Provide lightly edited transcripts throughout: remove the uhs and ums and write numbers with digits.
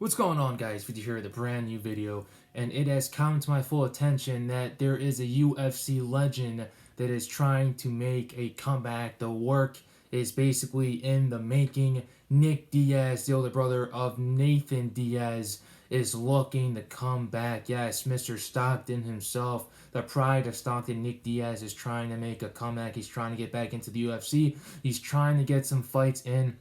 What's going on, guys? With you here with a brand new video, and it has come to my full attention that there is a UFC legend that is trying to make a comeback. The work is basically in the making. Nick Diaz, the older brother of Nathan Diaz, is looking to come back. Yes, Mr. Stockton himself, the pride of Stockton, Nick Diaz, is trying to make a comeback. He's trying to get back into the UFC. He's trying to get some fights in.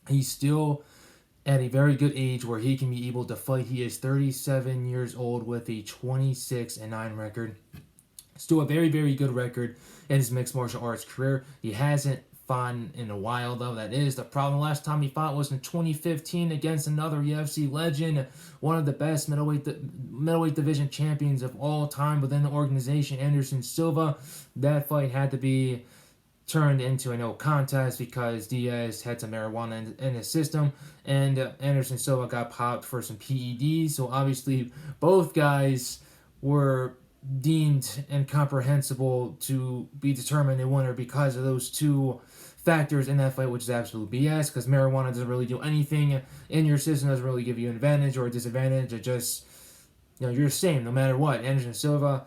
He's still at a very good age where he can be able to fight. He is 37 years old with a 26-9 record. Still a very, very good record in his mixed martial arts career. He hasn't fought in a while, though. That is the problem. Last time he fought was in 2015 against another UFC legend, one of the best middleweight division champions of all time within the organization, Anderson Silva. That fight had to be turned into a no contest because Diaz had some marijuana in his system, and Anderson Silva got popped for some PEDs. So obviously, both guys were deemed incomprehensible to be determined a winner because of those two factors in that fight, which is absolute BS. Because marijuana doesn't really do anything in your system, doesn't really give you an advantage or a disadvantage. It just, you're the same no matter what. Anderson Silva,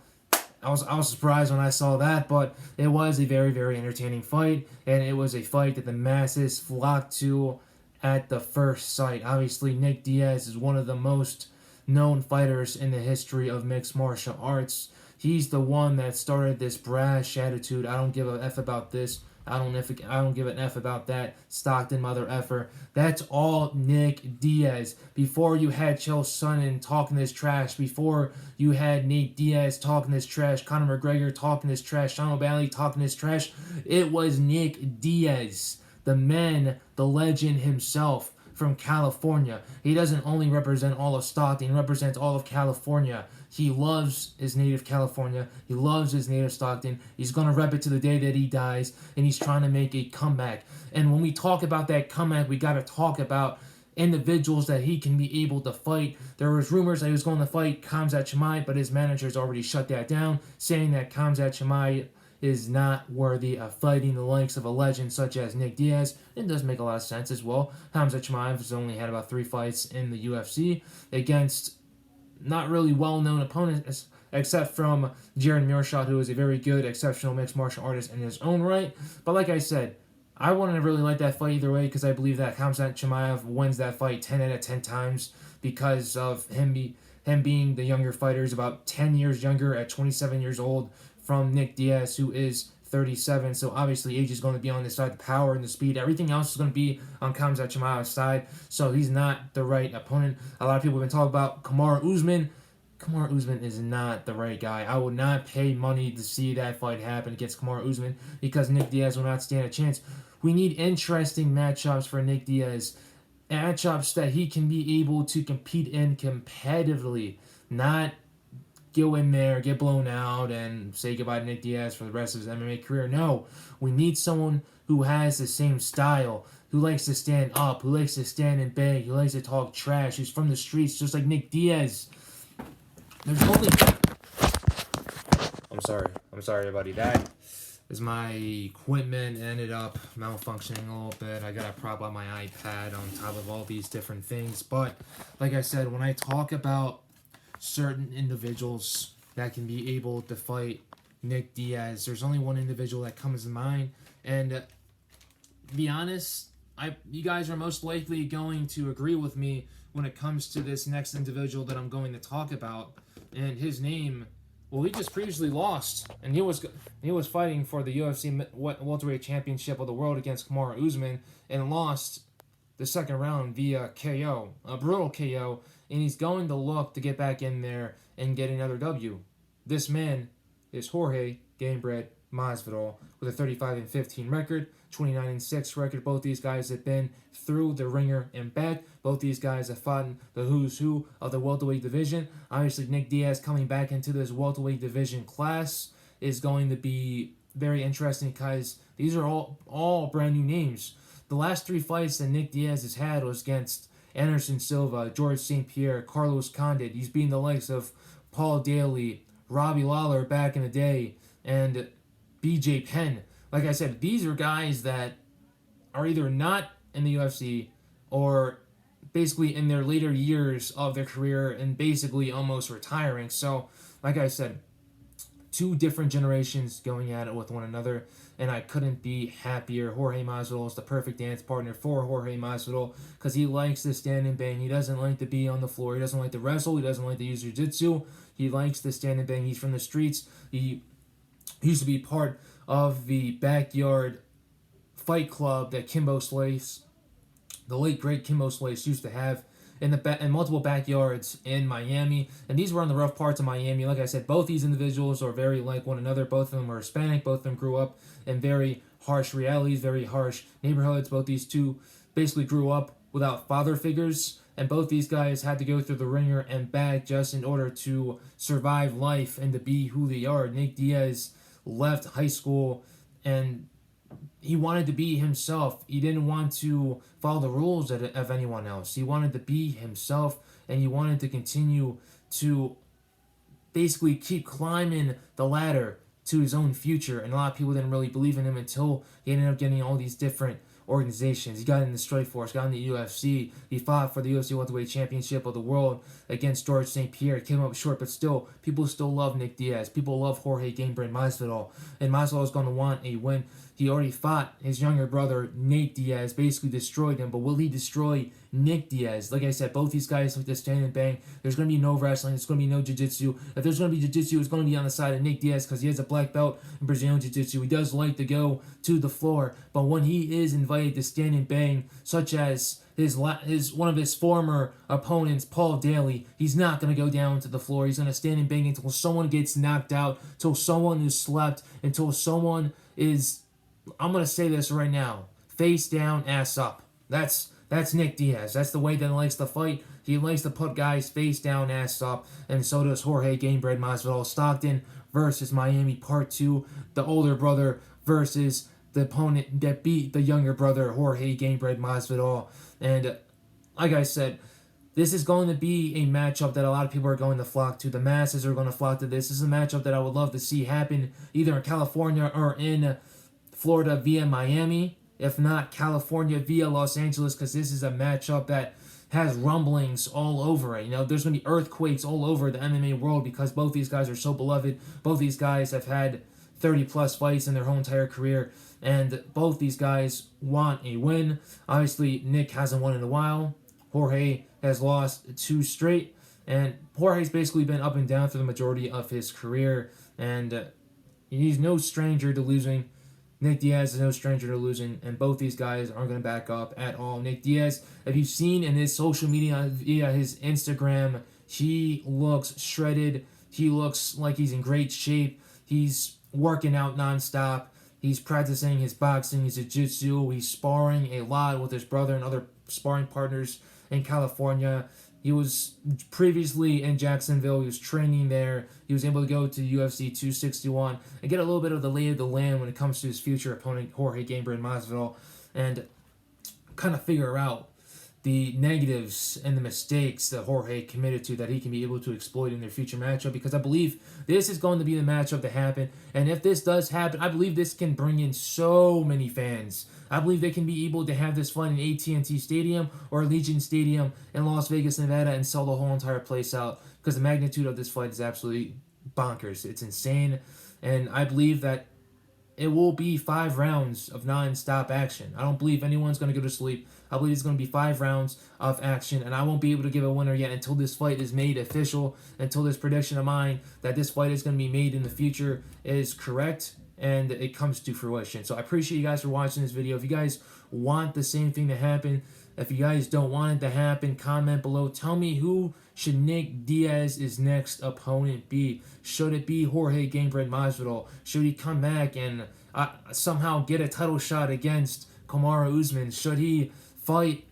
I was surprised when I saw that, but it was a very, very entertaining fight, and it was a fight that the masses flocked to at the first sight. Obviously, Nick Diaz is one of the most known fighters in the history of mixed martial arts. He's the one that started this brash attitude. I don't give a F about this. I don't give an F about that. Stockton mother effer. That's all Nick Diaz. Before you had Chael Sonnen talking this trash, before you had Nate Diaz talking this trash, Conor McGregor talking this trash, Sean O'Malley talking this trash, it was Nick Diaz, the man, the legend himself from California. He doesn't only represent all of Stockton, he represents all of California. He loves his native California. He loves his native Stockton. He's going to rep it to the day that he dies, and he's trying to make a comeback. And when we talk about that comeback, we got to talk about individuals that he can be able to fight. There was rumors that he was going to fight Khamzat Chimaev, but his manager's already shut that down, saying that Khamzat Chimaev is not worthy of fighting the likes of a legend such as Nick Diaz. It does make a lot of sense as well. Khamzat Chimaev has only had about 3 fights in the UFC against not really well-known opponents, except from Jaron Mearshot, who is a very good, exceptional mixed martial artist in his own right. But like I said, I wouldn't really like that fight either way because I believe that Khamzat Chimaev wins that fight 10 out of 10 times because of him being the younger fighter. He's about 10 years younger at 27 years old from Nick Diaz, who is 37. So obviously age is going to be on his side, the power and the speed. Everything else is going to be on Khamzat Chimaev's side. So he's not the right opponent. A lot of people have been talking about Kamaru Usman. Kamaru Usman is not the right guy. I would not pay money to see that fight happen against Kamaru Usman because Nick Diaz will not stand a chance. We need interesting matchups for Nick Diaz. Matchups that he can be able to compete in competitively, not go in there, get blown out, and say goodbye to Nick Diaz for the rest of his MMA career. No, we need someone who has the same style, who likes to stand up, who likes to stand and beg, who likes to talk trash, who's from the streets, just like Nick Diaz. There's only... I'm sorry, everybody. That is my equipment ended up malfunctioning a little bit. I got to prop on my iPad on top of all these different things. But, like I said, when I talk about certain individuals that can be able to fight Nick Diaz, there's only one individual that comes to mind, and to be honest, you guys are most likely going to agree with me when it comes to this next individual that I'm going to talk about, and his name, well, he just previously lost, and he was fighting for the UFC welterweight championship of the world against Kamaru Usman, and lost the second round via KO, a brutal KO, and he's going to look to get back in there and get another W. This man is Jorge Gamebred Masvidal with a 35-15 record, 29-6 record. Both these guys have been through the ringer and back. Both these guys have fought in the who's who of the welterweight division. Obviously, Nick Diaz coming back into this welterweight division class is going to be very interesting because these are all brand new names. The last 3 fights that Nick Diaz has had was against Anderson Silva, George St. Pierre, Carlos Condit. He's beaten the likes of Paul Daly, Robbie Lawler back in the day, and BJ Penn. Like I said, these are guys that are either not in the UFC or basically in their later years of their career and basically almost retiring. So, like I said, two different generations going at it with one another, and I couldn't be happier. Jorge Masvidal is the perfect dance partner for Jorge Masvidal because he likes to stand and bang. He doesn't like to be on the floor. He doesn't like to wrestle. He doesn't like to use jiu-jitsu. He likes to stand and bang. He's from the streets. He used to be part of the backyard fight club that Kimbo Slice, the late great Kimbo Slice, used to have in multiple backyards in Miami. And these were on the rough parts of Miami. Like I said, both these individuals are very like one another. Both of them are Hispanic. Both of them grew up in very harsh realities, very harsh neighborhoods. Both these two basically grew up without father figures. And both these guys had to go through the ringer and back just in order to survive life and to be who they are. Nick Diaz left high school and he wanted to be himself. He didn't want to follow the rules of anyone else. He wanted to be himself, and he wanted to continue to basically keep climbing the ladder to his own future. And a lot of people didn't really believe in him until he ended up getting all these different organizations. He got in the Strikeforce, got in the UFC. He fought for the UFC Welterweight Championship of the World against George St. Pierre. Came up short, but still, people still love Nick Diaz. People love Jorge Gamebrand Masvidal. And Masvidal is going to want a win. He already fought his younger brother, Nate Diaz, basically destroyed him. But will he destroy Nick Diaz? Like I said, both these guys like to stand and bang. There's going to be no wrestling. There's going to be no jiu-jitsu. If there's going to be jiu-jitsu, it's going to be on the side of Nick Diaz because he has a black belt in Brazilian jiu-jitsu. He does like to go to the floor. But when he is invited to stand and bang, such as his one of his former opponents, Paul Daly, he's not going to go down to the floor. He's going to stand and bang until someone gets knocked out, until someone is slept, until someone is, I'm going to say this right now, face down, ass up. That's Nick Diaz. That's the way that he likes to fight. He likes to put guys face down, ass up, and so does Jorge Gamebred Masvidal. Stockton versus Miami Part 2. The older brother versus the opponent that beat the younger brother, Jorge Gamebred Masvidal. And like I said, this is going to be a matchup that a lot of people are going to flock to. The masses are going to flock to this. This is a matchup that I would love to see happen either in California or in Florida via Miami. If not, California via Los Angeles, because this is a matchup that has rumblings all over it. You know, there's going to be earthquakes all over the MMA world because both these guys are so beloved. Both these guys have had 30-plus fights in their whole entire career, and both these guys want a win. Obviously, Nick hasn't won in a while. Jorge has lost 2 straight, and Jorge's basically been up and down for the majority of his career, and he's no stranger to losing. Nick Diaz is no stranger to losing, and both these guys aren't going to back up at all. Nick Diaz, if you've seen in his social media via his Instagram, he looks shredded. He looks like he's in great shape. He's working out nonstop. He's practicing his boxing, his jiu-jitsu. He's sparring a lot with his brother and other sparring partners in California. He was previously in Jacksonville. He was training there. He was able to go to UFC 261 and get a little bit of the lay of the land when it comes to his future opponent, Jorge Gamebred Masvidal, and kind of figure out the negatives and the mistakes that Jorge committed to that he can be able to exploit in their future matchup, because I believe this is going to be the matchup to happen. And if this does happen, I believe this can bring in so many fans. I believe they can be able to have this fight in AT&T Stadium or Allegiant Stadium in Las Vegas, Nevada, and sell the whole entire place out, because the magnitude of this fight is absolutely bonkers. It's insane, and I believe that it will be 5 rounds of non-stop action. I don't believe anyone's going to go to sleep. I believe it's going to be 5 rounds of action, and I won't be able to give a winner yet until this fight is made official, until this prediction of mine that this fight is going to be made in the future is correct and it comes to fruition. So I appreciate you guys for watching this video. If you guys want the same thing to happen, if you guys don't want it to happen, comment below. Tell me, who should Nick Diaz's next opponent be? Should it be Jorge Gamebred Masvidal? Should he come back and somehow get a title shot against Kamaru Usman? Should he fight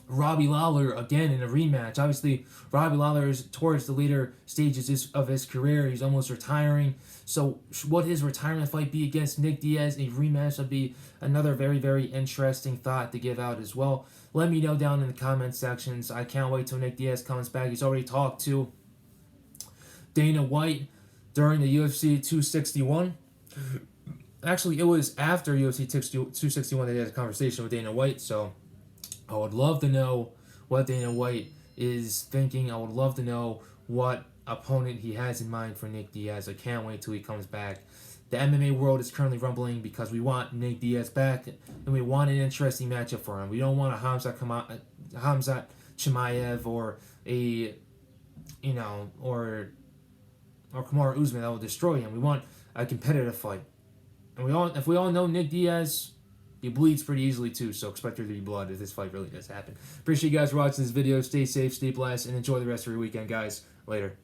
Robbie Lawler again in a rematch? Obviously, Robbie Lawler is towards the later stages of his career. He's almost retiring. So would his retirement fight be against Nick Diaz? A rematch would be another very, very interesting thought to give out as well. Let me know down in the comment sections. I can't wait till Nick Diaz comes back. He's already talked to Dana White during the UFC 261. Actually, it was after UFC 261 that he had a conversation with Dana White, so I would love to know what Dana White is thinking. I would love to know what opponent he has in mind for Nick Diaz. I can't wait till he comes back. The MMA world is currently rumbling because we want Nick Diaz back and we want an interesting matchup for him. We don't want a Hamzat Chimaev or a or Kamaru Usman that will destroy him. We want a competitive fight. And if we all know Nick Diaz, he bleeds pretty easily too, so expect there to be blood if this fight really does happen. Appreciate you guys for watching this video. Stay safe, stay blessed, and enjoy the rest of your weekend, guys. Later.